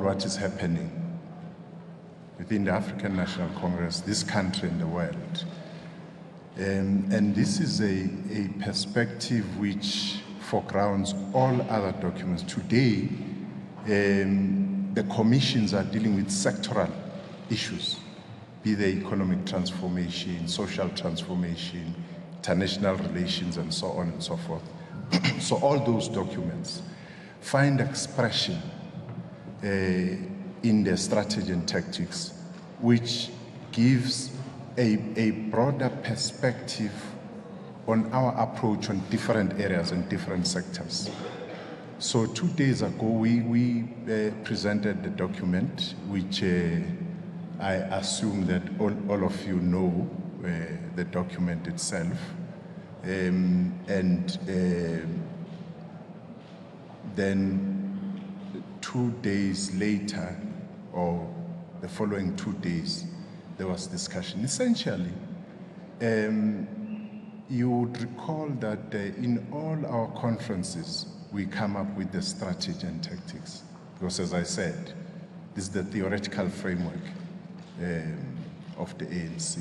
what is happening within the African National Congress, this country and the world. And this is a perspective which foregrounds all other documents. Today, the commissions are dealing with sectoral issues, be they economic transformation, social transformation, international relations, and so on and so forth. So all those documents find expression in the strategy and tactics, which gives a broader perspective on our approach on different areas and different sectors. So 2 days ago, we presented the document, which I assume that all of you know the document itself. Then 2 days later, or the following 2 days, there was discussion. Essentially, you would recall that in all our conferences, we come up with the strategy and tactics. Because as I said, this is the theoretical framework of the ANC.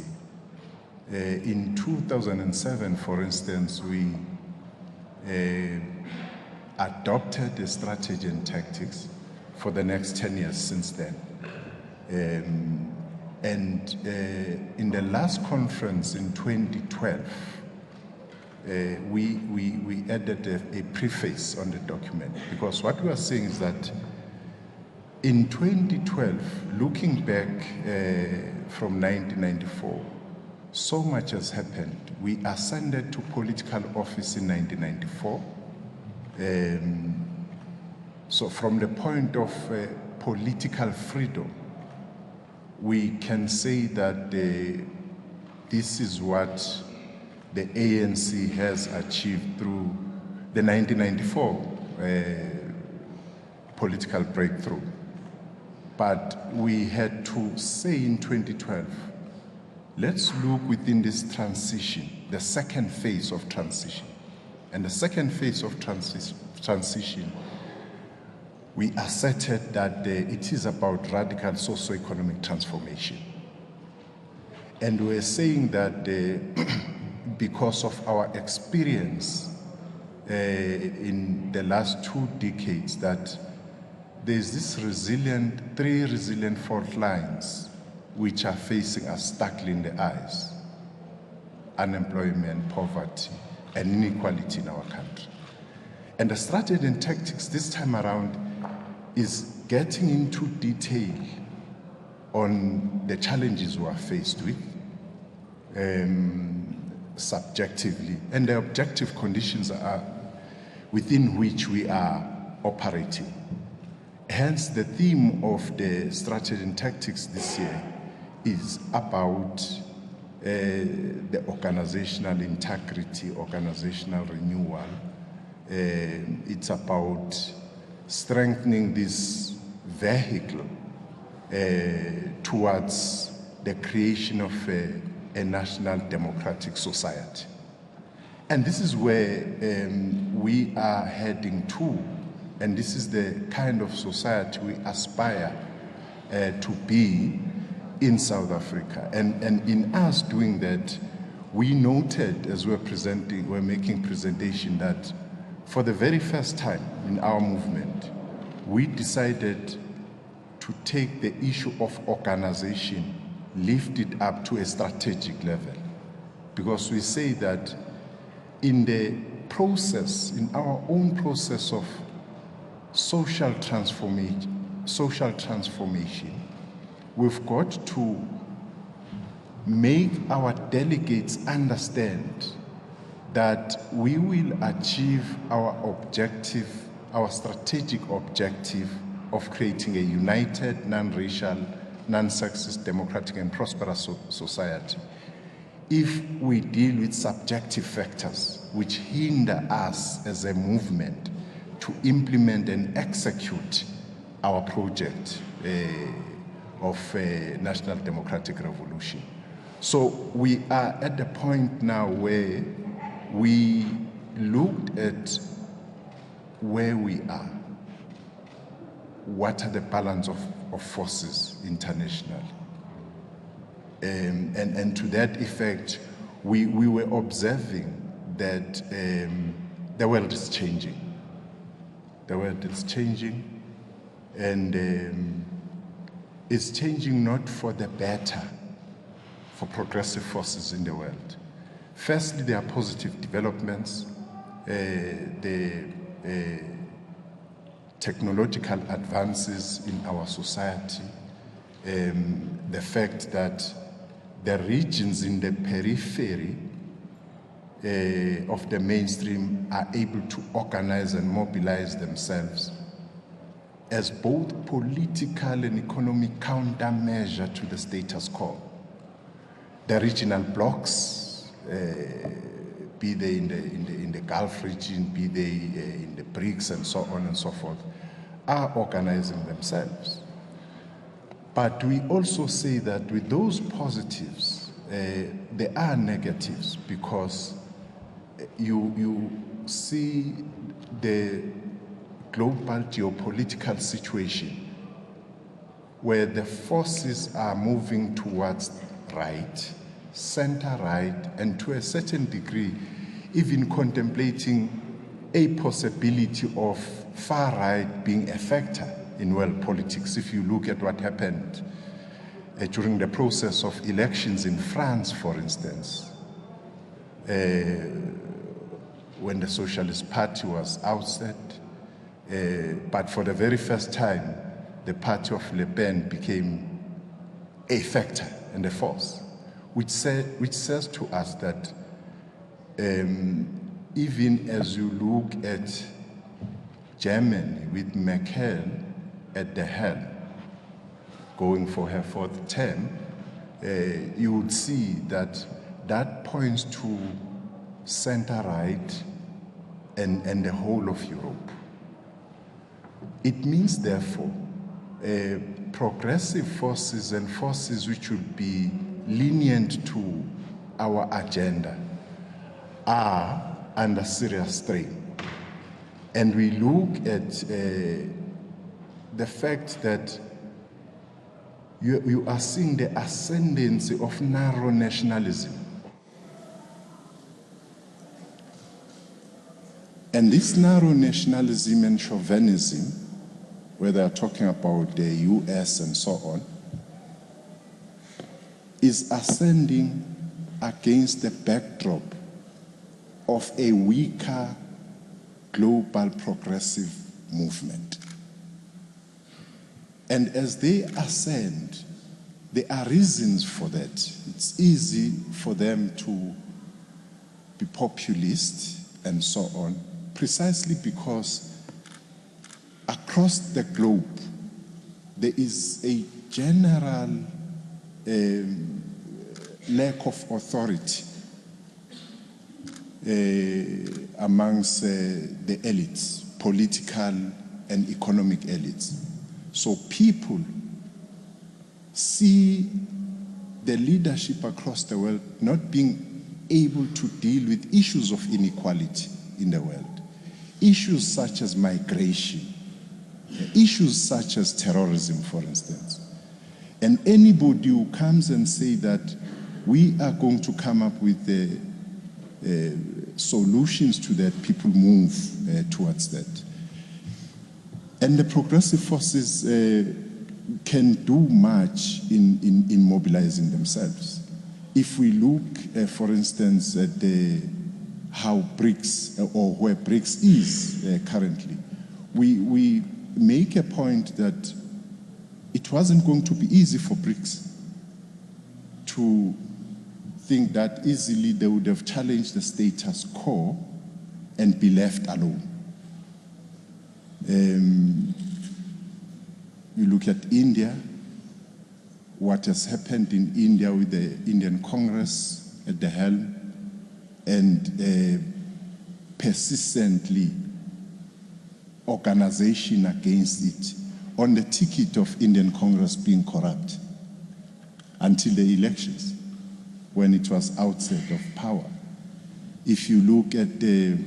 In 2007, for instance, we adopted the strategy and tactics for the next 10 years since then. In the last conference in 2012, we added a preface on the document, because what we are saying is that in 2012, looking back from 1994, so much has happened. We ascended to political office in 1994. So from the point of political freedom, we can say that this is what the ANC has achieved through the 1994 political breakthrough. But we had to say in 2012, let's look within this transition, the second phase of transition. And the second phase of transition, we asserted that it is about radical socio-economic transformation. And we're saying that because of our experience in the last 2 decades, that there's this three resilient fault lines which are facing us, starkly in the eyes: unemployment, poverty, and inequality in our country. And the strategy and tactics this time around is getting into detail on the challenges we are faced with, subjectively, and the objective conditions are within which we are operating. Hence, the theme of the strategy and tactics this year is about the organizational integrity, organizational renewal. It's about strengthening this vehicle towards the creation of a national democratic society. And this is where we are heading to, and this is the kind of society we aspire to be in South Africa. And in us doing that, we noted as we're making presentation, that for the very first time in our movement, we decided to take the issue of organization, lift it up to a strategic level. Because we say that in the process, in our own process of social transformation, we've got to make our delegates understand that we will achieve our objective, our strategic objective of creating a united, non-racial, non-sexist, democratic and prosperous society if we deal with subjective factors which hinder us as a movement to implement and execute our project of national democratic revolution. So we are at the point now where we looked at where we are what are the balance of forces internationally. And to that effect, we were observing that the world is changing. The world is changing, and it's changing not for the better for progressive forces in the world. Firstly, there are positive developments. The technological advances in our society, the fact that the regions in the periphery of the mainstream are able to organize and mobilize themselves as both political and economic countermeasure to the status quo. The regional blocs, be they in the Gulf region, be they in the BRICS and so on and so forth, are organizing themselves. But we also say that with those positives, there are negatives, because you see the global geopolitical situation where the forces are moving towards right, center right, and to a certain degree, even contemplating a possibility of far right being a factor in world politics. If you look at what happened during the process of elections in France, for instance, when the Socialist Party was ousted, but for the very first time, the party of Le Pen became a factor and a force, which says to us that even as you look at Germany with Merkel at the helm, going for her fourth term, you would see that that points to center-right and the whole of Europe. It means, therefore, progressive forces and forces which would be lenient to our agenda are under serious strain. And we look at the fact that you are seeing the ascendancy of narrow nationalism. And this narrow nationalism and chauvinism, where they are talking about the US and so on, is ascending against the backdrop of a weaker global progressive movement. And as they ascend, there are reasons for that. It's easy for them to be populist and so on, precisely because across the globe, there is a general lack of authority amongst the elites, political and economic elites. So people see the leadership across the world not being able to deal with issues of inequality in the world, issues such as migration, issues such as terrorism, for instance. And anybody who comes and say that we are going to come up with the solutions to that, people move towards that. And the progressive forces can do much in mobilizing themselves. If we look, for instance, at how BRICS, or where BRICS is currently, we make a point that it wasn't going to be easy for BRICS to think that easily they would have challenged the status quo and be left alone. You look at India, what has happened in India with the Indian Congress at the helm, and persistently organization against it on the ticket of Indian Congress being corrupt until the elections, when it was outside of power. If you look at the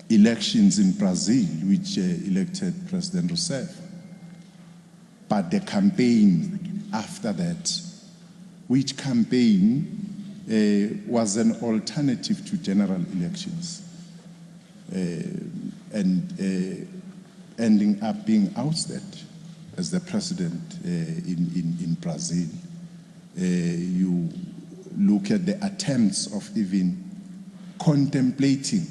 elections in Brazil, which elected President Rousseff. But the campaign after that, which campaign was an alternative to general elections, and ending up being ousted as the president in Brazil. You look at the attempts of even contemplating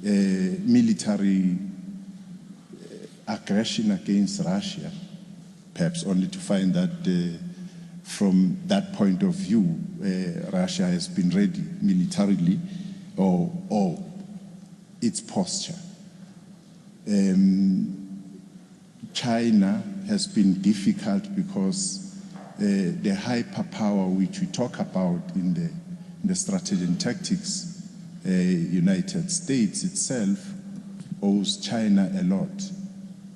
military aggression against Russia, perhaps only to find that from that point of view, Russia has been ready militarily, or its posture. China has been difficult because the hyperpower which we talk about in the strategy and tactics, United States itself owes China a lot.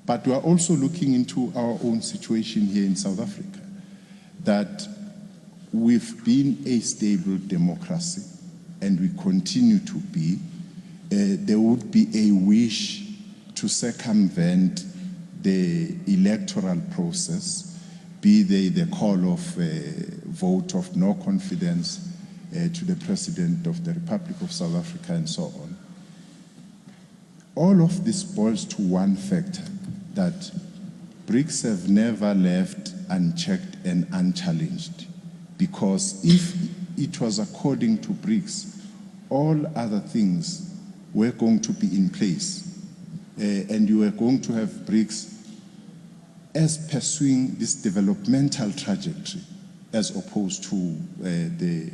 But we are also looking into our own situation here in South Africa, that we've been a stable democracy and we continue to be. There would be a wish to circumvent the electoral process, be they the call of a vote of no confidence to the President of the Republic of South Africa and so on. All of this boils to one factor, that BRICS have never left unchecked and unchallenged, because if it was according to BRICS, all other things were going to be in place, and you were going to have BRICS as pursuing this developmental trajectory as opposed to the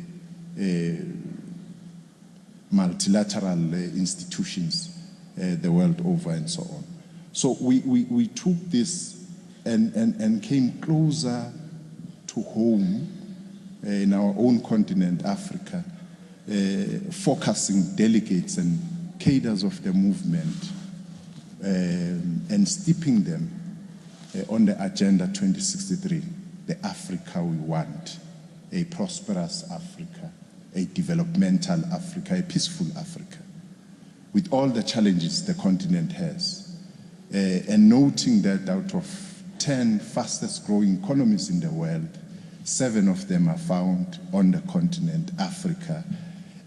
multilateral institutions the world over and so on. So we took this and came closer to home in our own continent, Africa, focusing delegates and cadres of the movement and steeping them on the Agenda 2063, the Africa we want, a prosperous Africa, a developmental Africa, a peaceful Africa, with all the challenges the continent has. And noting that out of 10 fastest growing economies in the world, 7 of them are found on the continent, Africa.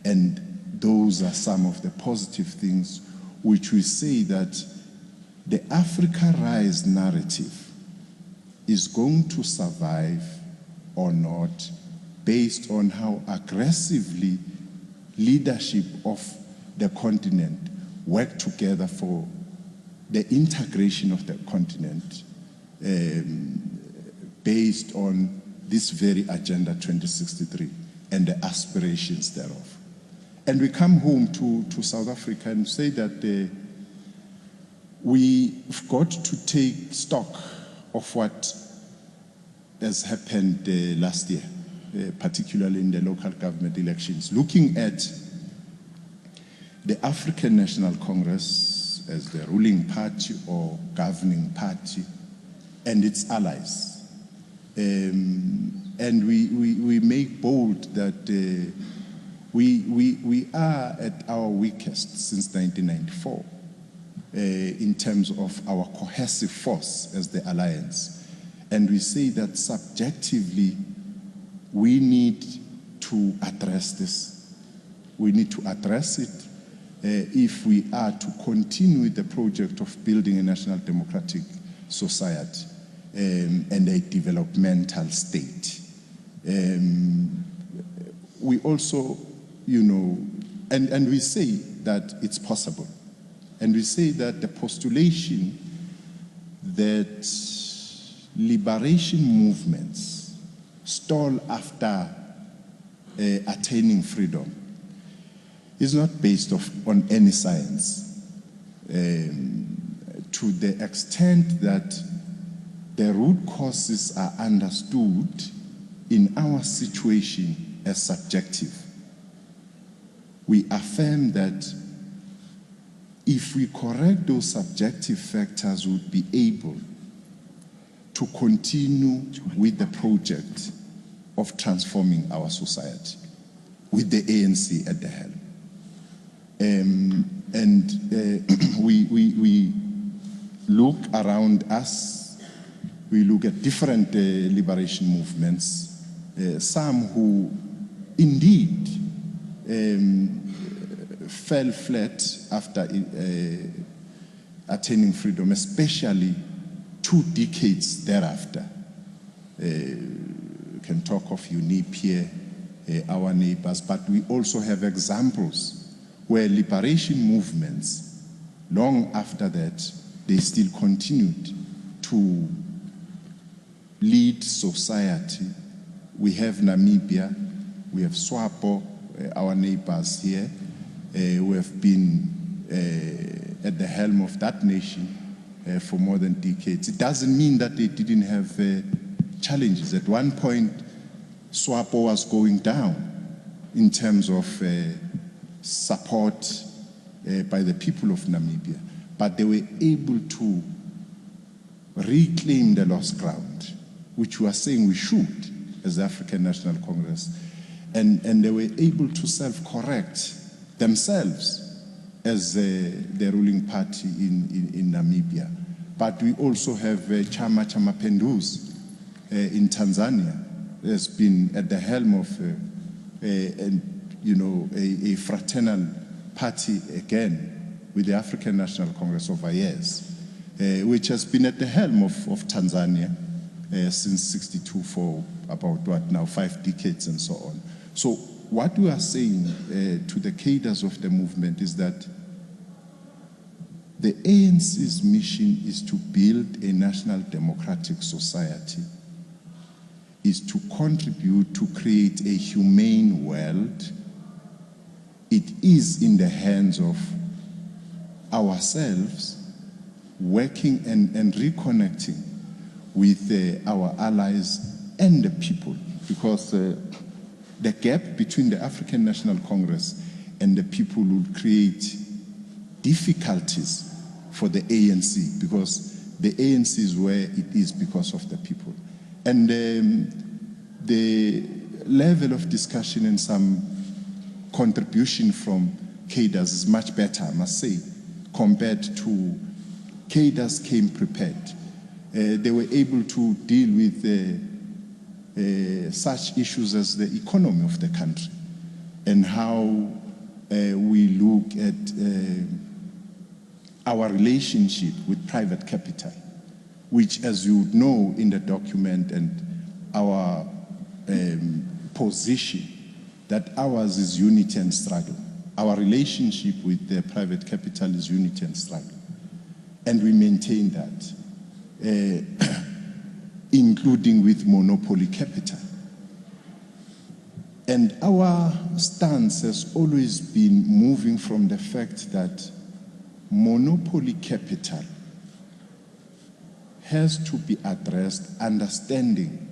And those are some of the positive things which we say that the Africa Rise narrative is going to survive or not based on how aggressively leadership of the continent work together for the integration of the continent based on this very Agenda 2063 and the aspirations thereof. And we come home to South Africa and say that we've got to take stock of what has happened last year, particularly in the local government elections, looking at the African National Congress as the ruling party or governing party and its allies. And we make bold that we are at our weakest since 1994 in terms of our cohesive force as the alliance. And we say that subjectively, we need to address this. We need to address it if we are to continue with the project of building a national democratic society and a developmental state. We also, and we say that it's possible. And we say that the postulation that liberation movements stall after attaining freedom is not based on any science, to the extent that the root causes are understood in our situation as subjective. We affirm that if we correct those subjective factors, we'll be able to continue with the project of transforming our society with the ANC at the helm. And we look around us, we look at different liberation movements, some who indeed fell flat after attaining freedom, especially 2 decades thereafter. We can talk of UNIP here, our neighbors, but we also have examples where liberation movements, long after that, they still continued to lead society. We have Namibia, we have SWAPO, our neighbors here, who have been at the helm of that nation for more than decades. It doesn't mean that they didn't have challenges. At one point, SWAPO was going down in terms of support by the people of Namibia, but they were able to reclaim the lost ground, which we are saying we should as the African National Congress, and they were able to self-correct themselves as the ruling party in Namibia. But we also have Chama Cha Mapinduzi in Tanzania. Has been at the helm of a fraternal party again with the African National Congress over years, which has been at the helm of Tanzania since '62 for about what now 5 decades and so on. So what we are saying to the cadres of the movement is that the ANC's mission is to build a national democratic society, is to contribute to create a humane world. It is in the hands of ourselves working and reconnecting with our allies and the people, because the gap between the African National Congress and the people will create difficulties for the ANC, because the ANC is where it is because of the people. And the level of discussion and some contribution from cadres is much better, I must say, compared to cadres came prepared. They were able to deal with such issues as the economy of the country and how we look at our relationship with private capital, which, as you would know in the document, and our position that ours is unity and struggle. Our relationship with the private capital is unity and struggle. And we maintain that, including with monopoly capital. And our stance has always been moving from the fact that monopoly capital has to be addressed, understanding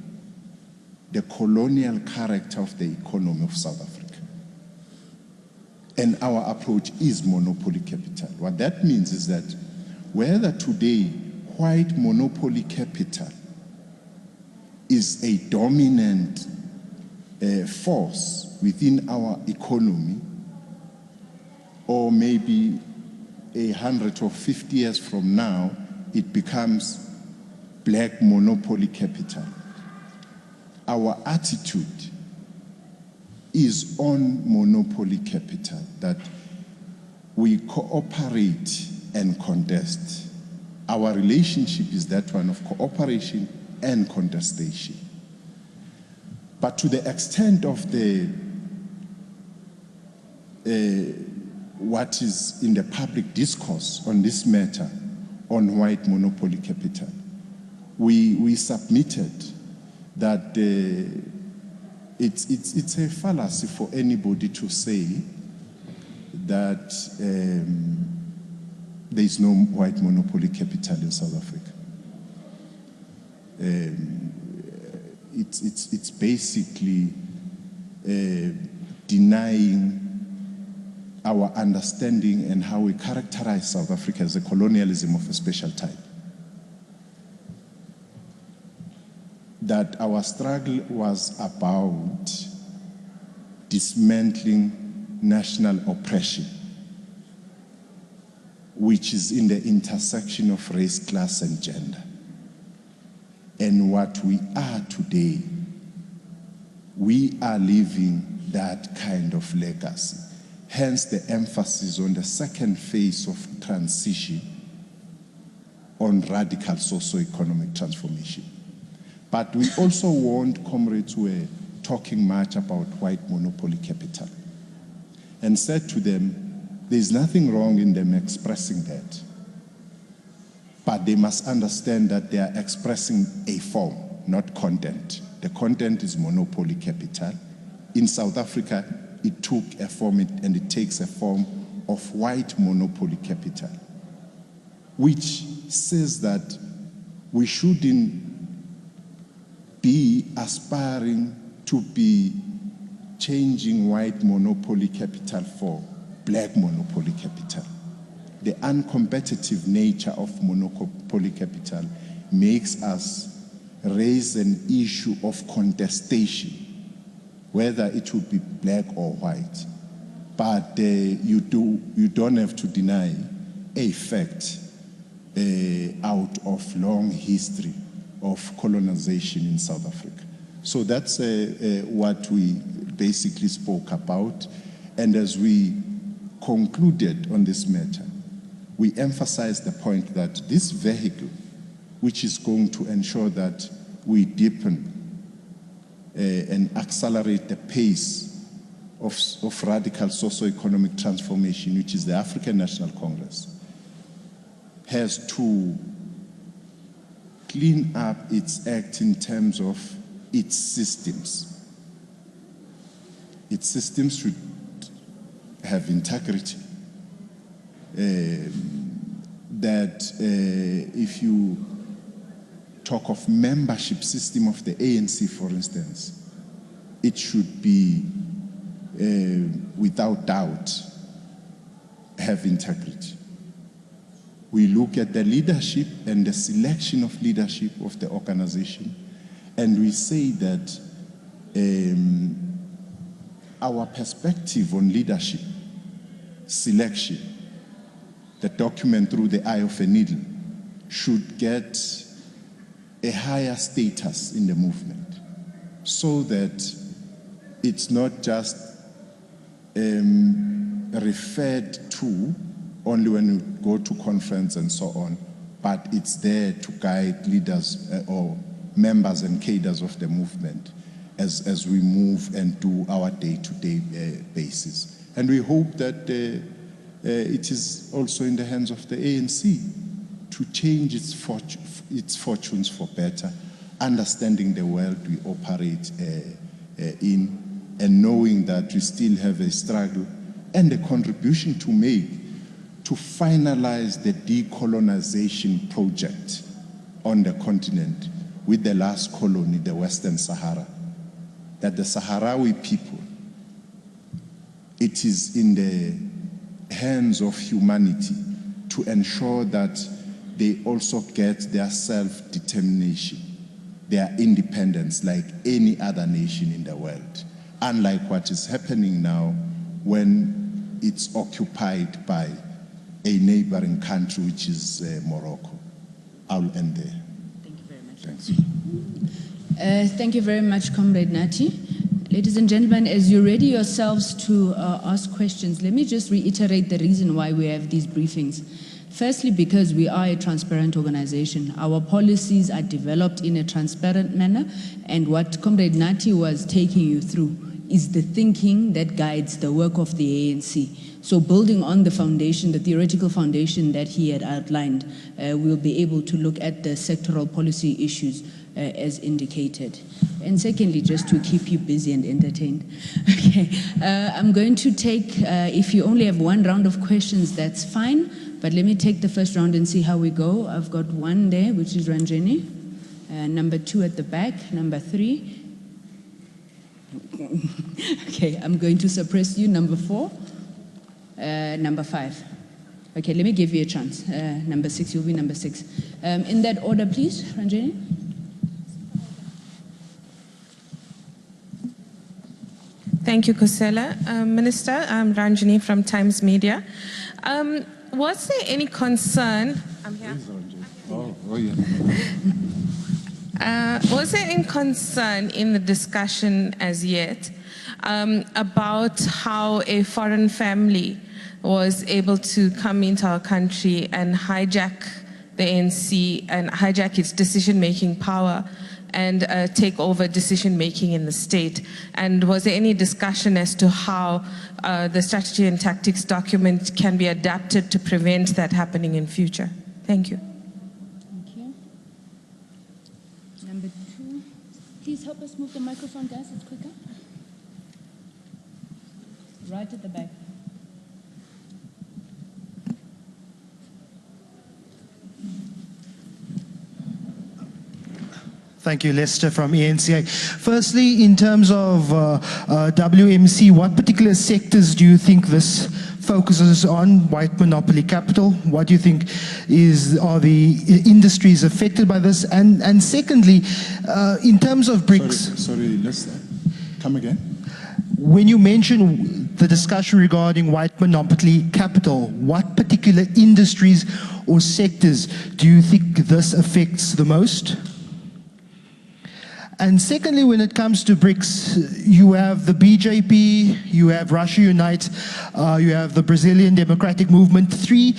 the colonial character of the economy of South Africa. And our approach is monopoly capital. What that means is that whether today white monopoly capital is a dominant force within our economy, or maybe 100 or 50 years from now, it becomes black monopoly capital. Our attitude is on monopoly capital, that we cooperate and contest. Our relationship is that one of cooperation and contestation. But to the extent of the what is in the public discourse on this matter, on white monopoly capital, we submitted that it's a fallacy for anybody to say that there is no white monopoly capital in South Africa. It's basically denying our understanding and how we characterize South Africa as a colonialism of a special type. That our struggle was about dismantling national oppression which is in the intersection of race, class, and gender. And what we are today, we are living that kind of legacy. Hence the emphasis on the second phase of transition on radical socio-economic transformation. But we also want comrades who were talking much about white monopoly capital and said to them, there's nothing wrong in them expressing that. But they must understand that they are expressing a form, not content. The content is monopoly capital. In South Africa, it took a form, and it takes a form of white monopoly capital, which says that we shouldn't be aspiring to be changing white monopoly capital for black monopoly capital. The uncompetitive nature of monopoly capital makes us raise an issue of contestation, whether it would be black or white. But you don't have to deny a fact out of long history of colonization in South Africa. So that's what we basically spoke about. And as we concluded on this matter, we emphasized the point that this vehicle, which is going to ensure that we deepen and accelerate the pace of radical socio-economic transformation, which is the African National Congress, has to clean up its act in terms of its systems. Its systems should have integrity. If you talk of membership system of the ANC, for instance, it should be, without doubt, have integrity. We look at the leadership and the selection of leadership of the organization, and we say that our perspective on leadership selection, the document through the eye of a needle, should get a higher status in the movement, so that it's not just referred to only when you go to conference and so on, but it's there to guide leaders or members and cadres of the movement as we move and do our day-to-day basis. And we hope that it is also in the hands of the ANC to change its fortunes for better, understanding the world we operate in, and knowing that we still have a struggle and a contribution to make to finalize the decolonization project on the continent with the last colony, the Western Sahara. That the Sahrawi people, it is in the hands of humanity to ensure that they also get their self-determination, their independence like any other nation in the world, unlike what is happening now when it's occupied by a neighboring country, which is Morocco. I'll end there. Thank you very much. Thanks. Thank you very much, Comrade Nathi. Ladies and gentlemen, as you ready yourselves to ask questions, let me just reiterate the reason why we have these briefings. Firstly, because we are a transparent organization. Our policies are developed in a transparent manner, and what Comrade Nathi was taking you through is the thinking that guides the work of the ANC. So building on the foundation, the theoretical foundation that he had outlined, we'll be able to look at the sectoral policy issues as indicated. And secondly, just to keep you busy and entertained, okay, I'm going to take, if you only have one round of questions, that's fine, but let me take the first round and see how we go. I've got one there, which is Ranjini, number 2 at the back, number 3. Okay, I'm going to suppress you, number 4, number 5. Okay, let me give you a chance. Number 6, you'll be number 6. In that order, please, Ranjini. Thank you, Kusela. Minister, I'm Ranjini from Times Media. Was there any concern? I'm here. Oh, yeah. Was there any concern in the discussion as yet about how a foreign family was able to come into our country and hijack the ANC and hijack its decision-making power and take over decision-making in the state? And was there any discussion as to how the strategy and tactics document can be adapted to prevent that happening in future? Thank you. Thank you. Number 2. Please help us move the microphone, guys. It's quicker. Right at the back. Thank you, Lester from ENCA. Firstly, in terms of WMC, what particular sectors do you think this focuses on? White monopoly capital. What do you think are the industries affected by this? And secondly, in terms of BRICS. Sorry, Lester. Come again. When you mention the discussion regarding white monopoly capital, what particular industries or sectors do you think this affects the most? And secondly, when it comes to BRICS, you have the BJP, you have Russia Unite, you have the Brazilian Democratic Movement, 3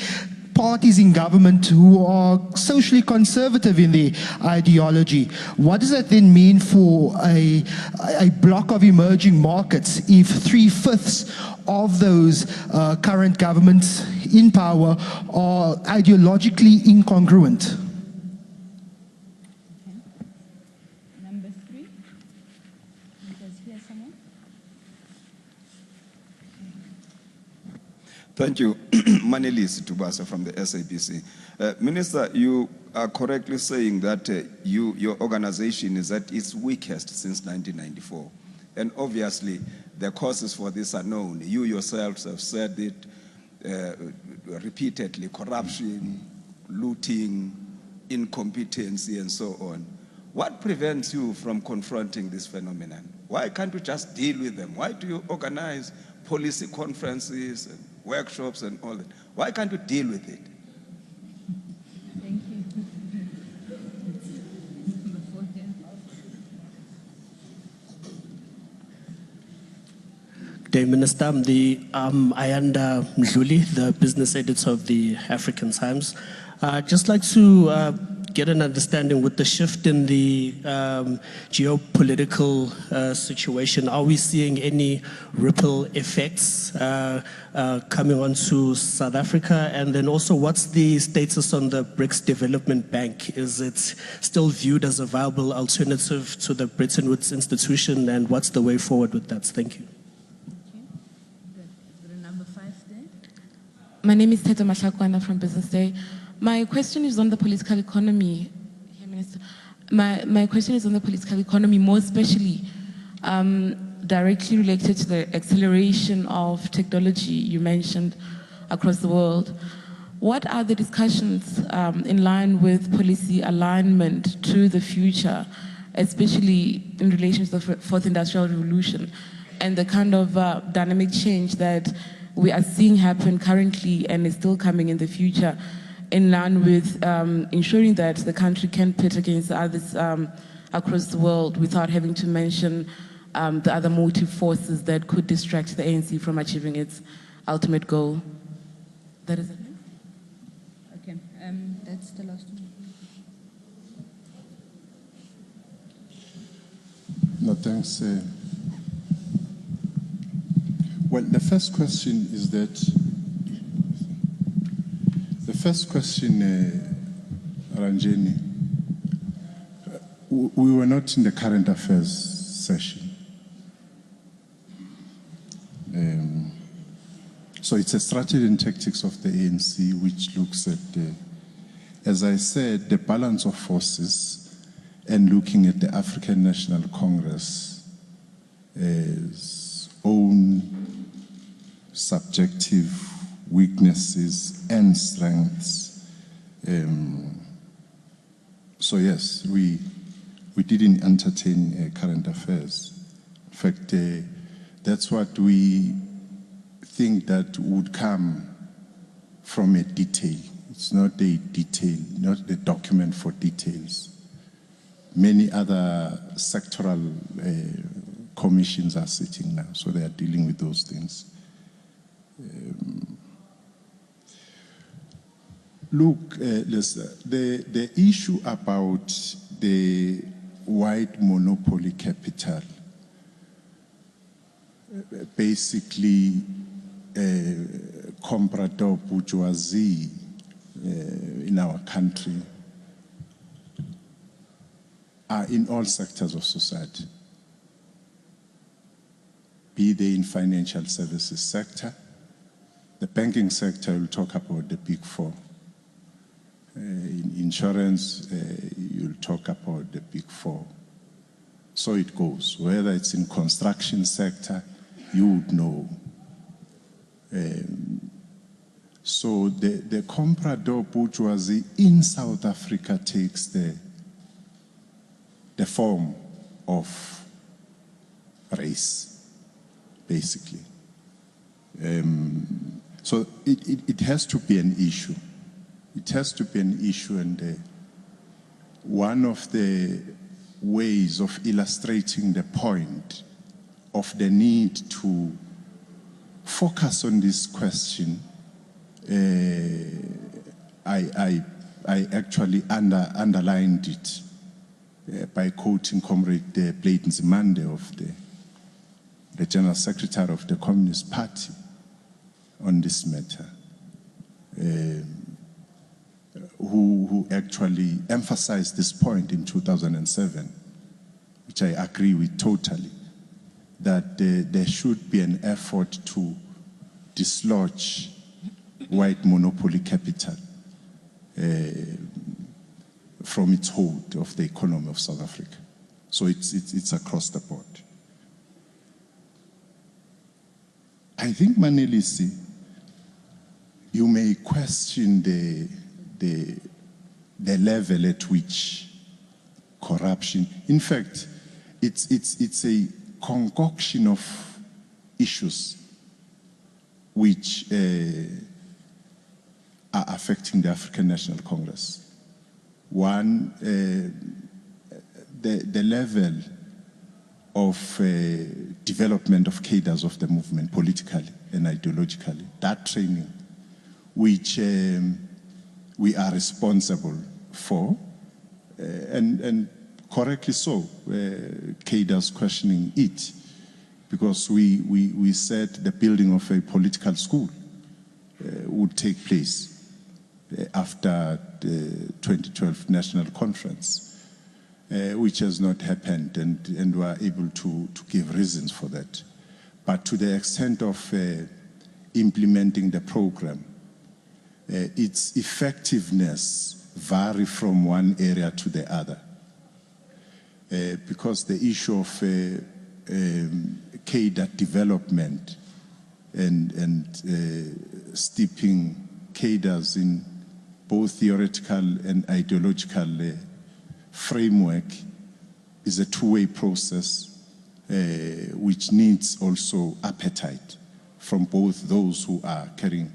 parties in government who are socially conservative in their ideology. What does that then mean for a block of emerging markets if 3/5 of those current governments in power are ideologically incongruent? Thank you. Manelis Tubasa from the SABC. Minister, you are correctly saying that your organization is at its weakest since 1994. And obviously, the causes for this are known. You yourselves have said it repeatedly: corruption, looting, incompetency, and so on. What prevents you from confronting this phenomenon? Why can't you just deal with them? Why do you organize policy conferences and workshops and all that? Why can't you deal with it? Thank you. Good day, Minister. I'm Ayanda Mdluli, the business editor of the African Times. I'd just like to get an understanding with the shift in the geopolitical situation. Are we seeing any ripple effects coming onto South Africa? And then also, what's the status on the BRICS Development Bank? Is it still viewed as a viable alternative to the Bretton Woods institution? And what's the way forward with that? Thank you. Number 5 there. My name is Mthethwa from Business Day. My question is on the political economy. Here, Minister. My question is on the political economy, more especially directly related to the acceleration of technology you mentioned across the world. What are the discussions in line with policy alignment to the future, especially in relation to the Fourth Industrial Revolution and the kind of dynamic change that we are seeing happen currently and is still coming in the future, in line with ensuring that the country can pit against others across the world without having to mention the other motive forces that could distract the ANC from achieving its ultimate goal? That is it. Okay, that's the last one. No, thanks. Well, the first question is that Ranjeni, we were not in the current affairs session. So it's a strategy and tactics of the ANC which looks at, as I said, the balance of forces and looking at the African National Congress's own subjective weaknesses and strengths. So yes, we didn't entertain current affairs. In fact, that's what we think that would come from a detail. It's not a detail, not the document for details. Many other sectoral commissions are sitting now, so they are dealing with those things. Look, listen, the issue about the white monopoly capital, basically comprador bourgeoisie in our country, are in all sectors of society, be they in financial services sector, the banking sector. We'll talk about the big four. In insurance, you'll talk about the big four. So it goes. Whether it's in construction sector, you would know. So the comprador bourgeoisie in South Africa takes the form of race, basically. So it has to be an issue. It has to be an issue, and one of the ways of illustrating the point of the need to focus on this question, I actually underlined it by quoting Comrade Blade Nzimande of the General Secretary of the Communist Party on this matter, who actually emphasized this point in 2007, which I agree with totally, that there should be an effort to dislodge white monopoly capital from its hold of the economy of South Africa. So it's across the board. I think, Manelisi, you may question the level at which corruption, in fact, it's a concoction of issues which are affecting the African National Congress. One, the level of development of cadres of the movement politically and ideologically, that training, which we are responsible for, and correctly so, cadres questioning it, because we said the building of a political school would take place after the 2012 National Conference, which has not happened, and we are able to give reasons for that. But to the extent of implementing the program, its effectiveness vary from one area to the other, because the issue of cadre development and steeping cadres in both theoretical and ideological framework is a two-way process, which needs also appetite from both those who are carrying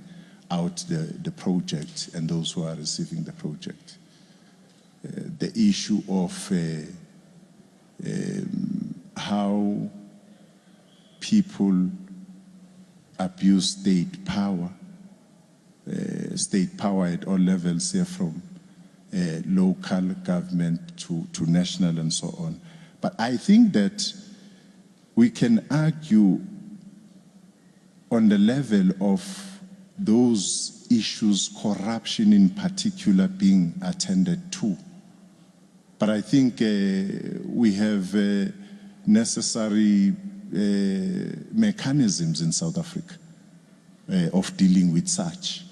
out the project and those who are receiving the project. The issue of how people abuse state power at all levels, here from local government to national and so on. But I think that we can argue on the level of those issues, corruption in particular, being attended to. But I think we have necessary mechanisms in South Africa of dealing with such.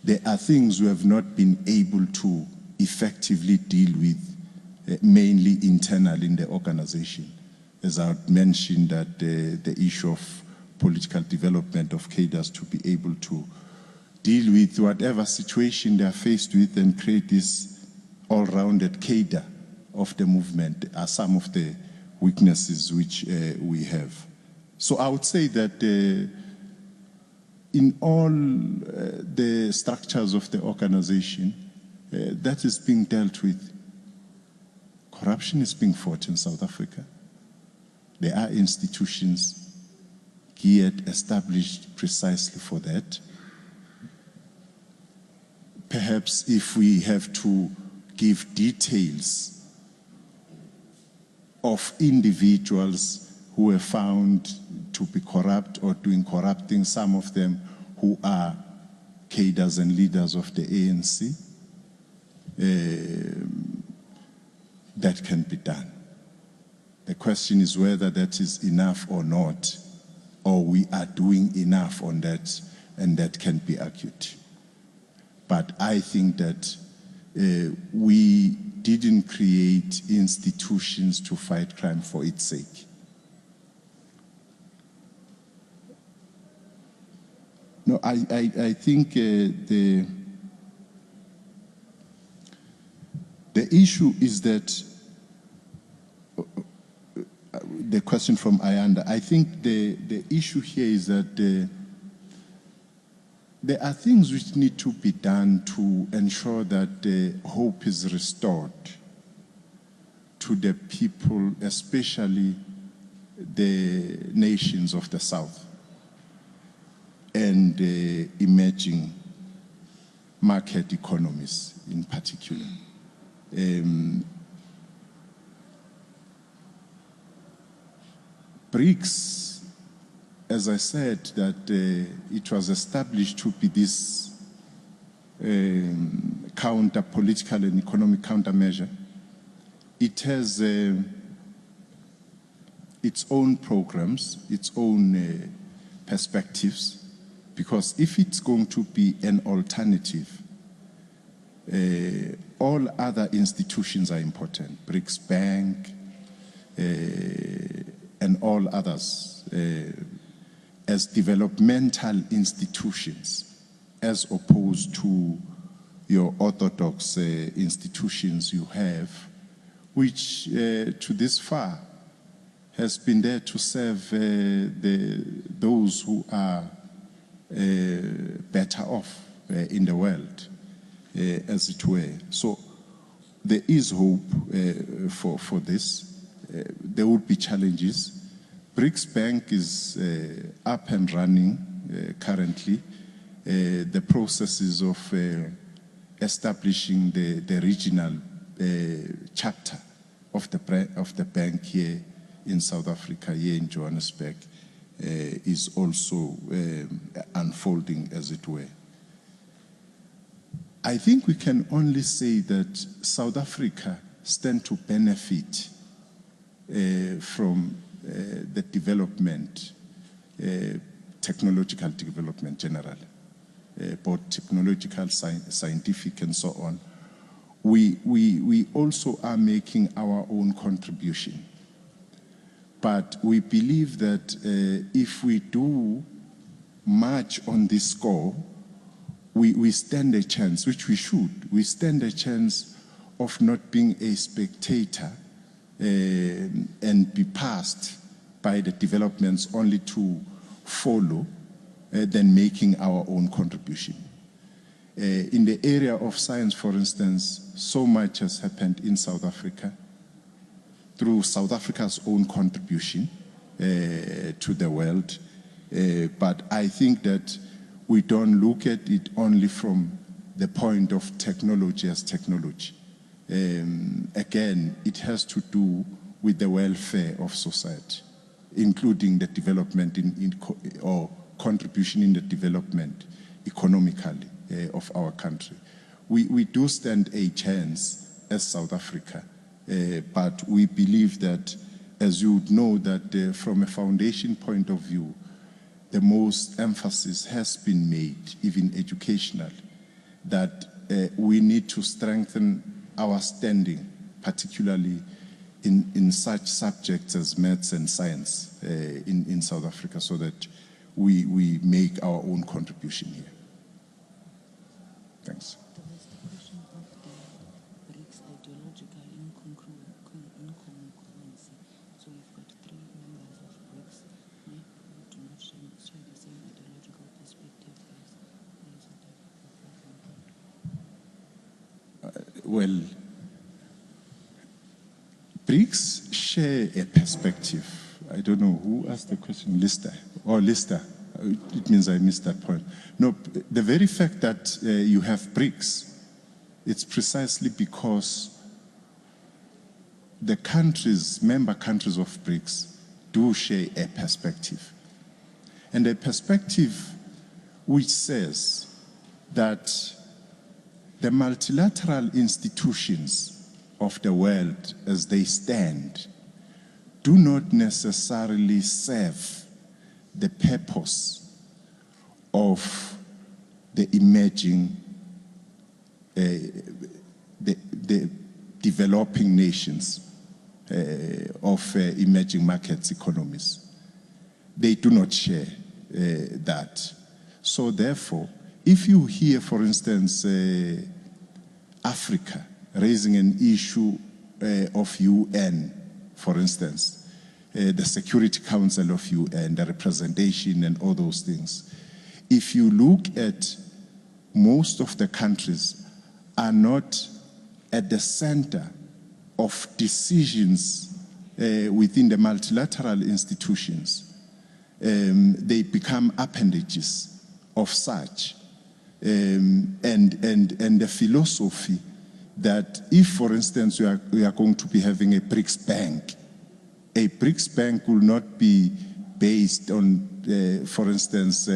There are things we have not been able to effectively deal with, mainly internal in the organization. As I mentioned, that the issue of political development of cadres to be able to deal with whatever situation they are faced with and create this all-rounded cadre of the movement are some of the weaknesses which we have. So I would say that in all the structures of the organization, that is being dealt with. Corruption is being fought in South Africa. There are institutions geared, established precisely for that. Perhaps if we have to give details of individuals who were found to be corrupt or doing corrupt things, some of them who are cadres and leaders of the ANC, that can be done. The question is whether that is enough or not, or we are doing enough on that, and that can be argued. But I think that we didn't create institutions to fight crime for its sake. No, I think the issue is that the question from Ayanda, I think the issue here is that there are things which need to be done to ensure that hope is restored to the people, especially the nations of the South and emerging market economies in particular. BRICS, as I said, that it was established to be this political and economic countermeasure. It has its own programs, its own perspectives, because if it's going to be an alternative, all other institutions are important, BRICS Bank, and all others, as developmental institutions, as opposed to your orthodox institutions you have, which to this far has been there to serve those who are better off in the world, as it were. So there is hope for this. There would be challenges. BRICS Bank is up and running currently. The processes of establishing the regional chapter of the bank here in South Africa, here in Johannesburg, is also unfolding, as it were. I think we can only say that South Africa stands to benefit from the development, technological development generally, both technological, scientific, and so on. We also are making our own contribution. But we believe that if we do much on this score, we stand a chance, which we should. We stand a chance of not being a spectator and be passed by the developments only to follow, than making our own contribution. In the area of science, for instance, so much has happened in South Africa through South Africa's own contribution to the world. But I think that we don't look at it only from the point of technology as technology. Again, it has to do with the welfare of society, including the development or contribution in the development economically of our country. We do stand a chance as South Africa, but we believe that, as you would know, that from a foundation point of view, the most emphasis has been made, even educational, that we need to strengthen our standing, particularly in such subjects as maths and science in South Africa, so that we make our own contribution here. Thanks. There was the question of the BRICS ideological incongruency. So we've got 3 members of BRICS who do not share the same ideological perspective. Well, BRICS share a perspective. I don't know who asked the question, Lister. It means I missed that point. No, the very fact that you have BRICS, it's precisely because the countries, member countries of BRICS, do share a perspective. And a perspective which says that the multilateral institutions of the world as they stand do not necessarily serve the purpose of the emerging, the developing nations of emerging markets economies. They do not share that. So therefore, if you hear, for instance, Africa raising an issue of UN, for instance, the Security Council of UN, the representation and all those things, if you look at most of the countries are not at the center of decisions within the multilateral institutions, they become appendages of such. And the philosophy that if, for instance, we are going to be having a BRICS bank will not be based on, for instance,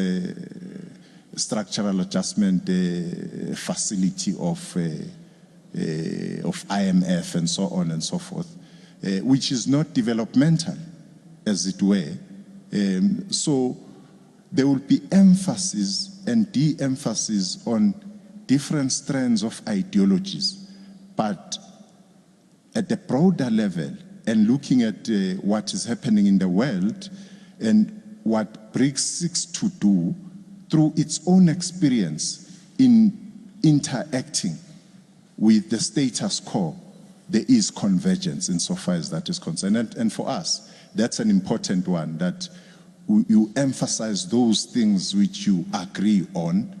structural adjustment facility of IMF and so on and so forth, which is not developmental, as it were. So there will be emphasis and de-emphasis on different strands of ideologies, but at the broader level and looking at what is happening in the world and what BRICS seeks to do through its own experience in interacting with the status quo, there is convergence insofar as that is concerned. And for us, that's an important one, that you emphasize those things which you agree on